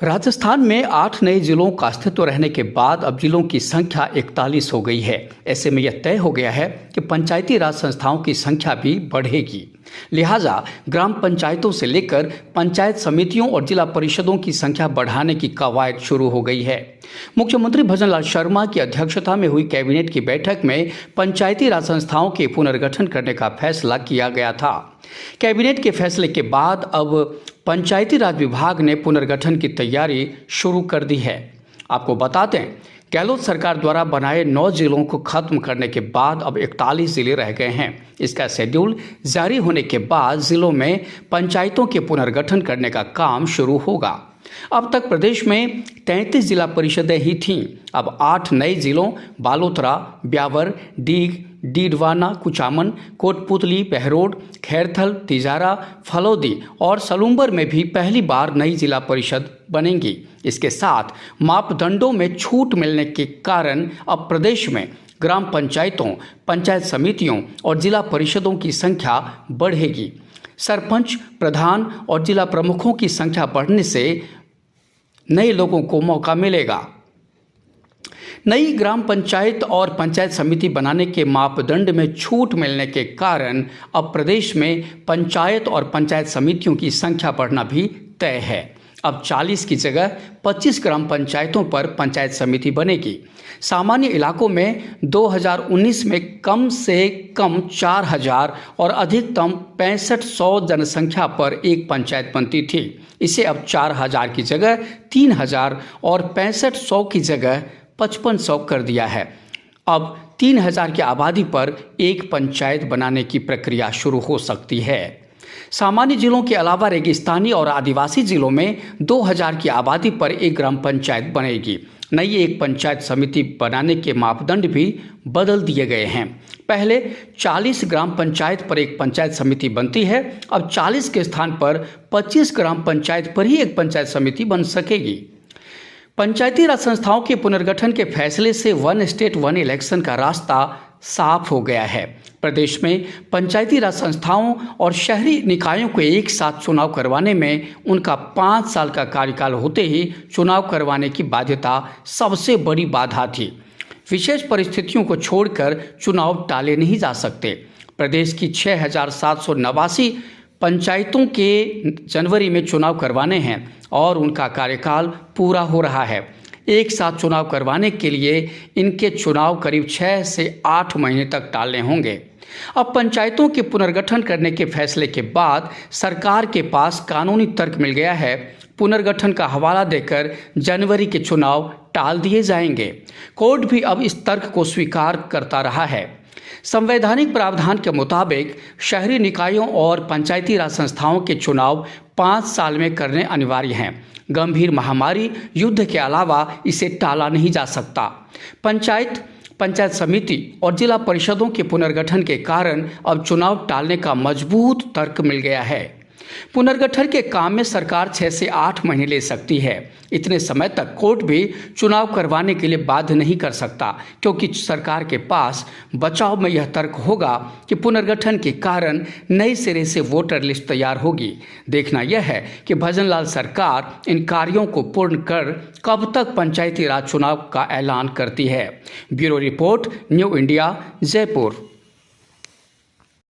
राजस्थान में 8 नए जिलों का अस्तित्व रहने के बाद अब जिलों की संख्या 41 हो गई है। ऐसे में यह तय हो गया है कि पंचायती राज संस्थाओं की संख्या भी बढ़ेगी। लिहाजा ग्राम पंचायतों से लेकर पंचायत समितियों और जिला परिषदों की संख्या बढ़ाने की कवायद शुरू हो गई है। मुख्यमंत्री भजनलाल शर्मा की अध्यक्षता में हुई कैबिनेट की बैठक में पंचायती राज संस्थाओं के पुनर्गठन करने का फैसला किया गया था। कैबिनेट के फैसले के बाद अब पंचायती राज विभाग ने पुनर्गठन की तैयारी शुरू कर दी है। आपको बता दें, गहलोत सरकार द्वारा बनाए 9 जिलों को खत्म करने के बाद अब 41 जिले रह गए हैं। इसका शेड्यूल जारी होने के बाद जिलों में पंचायतों के पुनर्गठन करने का काम शुरू होगा। अब तक प्रदेश में 33 जिला परिषदें ही थीं। अब 8 नए जिलों बालोतरा, ब्यावर, डीग, डीडवाना, कुचामन, कोटपुतली, बहरोड, खैरथल, तिजारा, फलौदी और सलूम्बर में भी पहली बार नई जिला परिषद बनेंगी। इसके साथ मापदंडों में छूट मिलने के कारण अब प्रदेश में ग्राम पंचायतों, पंचायत समितियों और जिला परिषदों की संख्या बढ़ेगी। सरपंच, प्रधान और जिला प्रमुखों की संख्या बढ़ने से नए लोगों को मौका मिलेगा। नई ग्राम पंचायत और पंचायत समिति बनाने के मापदंड में छूट मिलने के कारण अब प्रदेश में पंचायत और पंचायत समितियों की संख्या बढ़ना भी तय है। अब 40 की जगह 25 ग्राम पंचायतों पर पंचायत समिति बनेगी। सामान्य इलाकों में 2019 में कम से कम 4000 और अधिकतम 6500 जनसंख्या पर एक पंचायत बनती थी। इसे अब 4000 की जगह 3000 और 6500 की जगह 5500 कर दिया है। अब 3000 की आबादी पर एक पंचायत बनाने की प्रक्रिया शुरू हो सकती है। सामान्य जिलों के अलावा रेगिस्तानी और आदिवासी जिलों में 2000 की आबादी पर एक ग्राम पंचायत बनेगी। नई एक पंचायत समिति बनाने के मापदंड भी बदल दिए गए हैं। पहले 40 ग्राम पंचायत पर एक पंचायत समिति बनती है। अब 40 के स्थान पर 25 ग्राम पंचायत पर ही एक पंचायत समिति बन सकेगी। पंचायती राज संस्थाओं के पुनर्गठन के फैसले से वन स्टेट वन इलेक्शन का रास्ता साफ हो गया है। प्रदेश में पंचायती राज संस्थाओं और शहरी निकायों को एक साथ चुनाव करवाने में उनका 5 साल का कार्यकाल होते ही चुनाव करवाने की बाध्यता सबसे बड़ी बाधा थी। विशेष परिस्थितियों को छोड़कर चुनाव टाले नहीं जा सकते। प्रदेश की 6789 पंचायतों के जनवरी में चुनाव करवाने हैं और उनका कार्यकाल पूरा हो रहा है। एक साथ चुनाव करवाने के लिए इनके चुनाव करीब 6 से 8 महीने तक टालने होंगे। अब पंचायतों के पुनर्गठन करने के फैसले के बाद सरकार के पास कानूनी तर्क मिल गया है। पुनर्गठन का हवाला देकर जनवरी के चुनाव टाल दिए जाएंगे। कोर्ट भी अब इस तर्क को स्वीकार करता रहा है। संवैधानिक प्रावधान के मुताबिक शहरी निकायों और पंचायती राज संस्थाओं के चुनाव 5 साल में करने अनिवार्य हैं। गंभीर महामारी, युद्ध के अलावा इसे टाला नहीं जा सकता। पंचायत समिति और जिला परिषदों के पुनर्गठन के कारण अब चुनाव टालने का मजबूत तर्क मिल गया है। पुनर्गठन के काम में सरकार 6 से 8 महीने ले सकती है। इतने समय तक कोर्ट भी चुनाव करवाने के लिए बाध्य नहीं कर सकता, क्योंकि सरकार के पास बचाव में यह तर्क होगा कि पुनर्गठन के कारण नए सिरे से वोटर लिस्ट तैयार होगी। देखना यह है कि भजनलाल सरकार इन कार्यों को पूर्ण कर कब तक पंचायती राज चुनाव का ऐलान करती है। Bureau report, new India, Jaipur.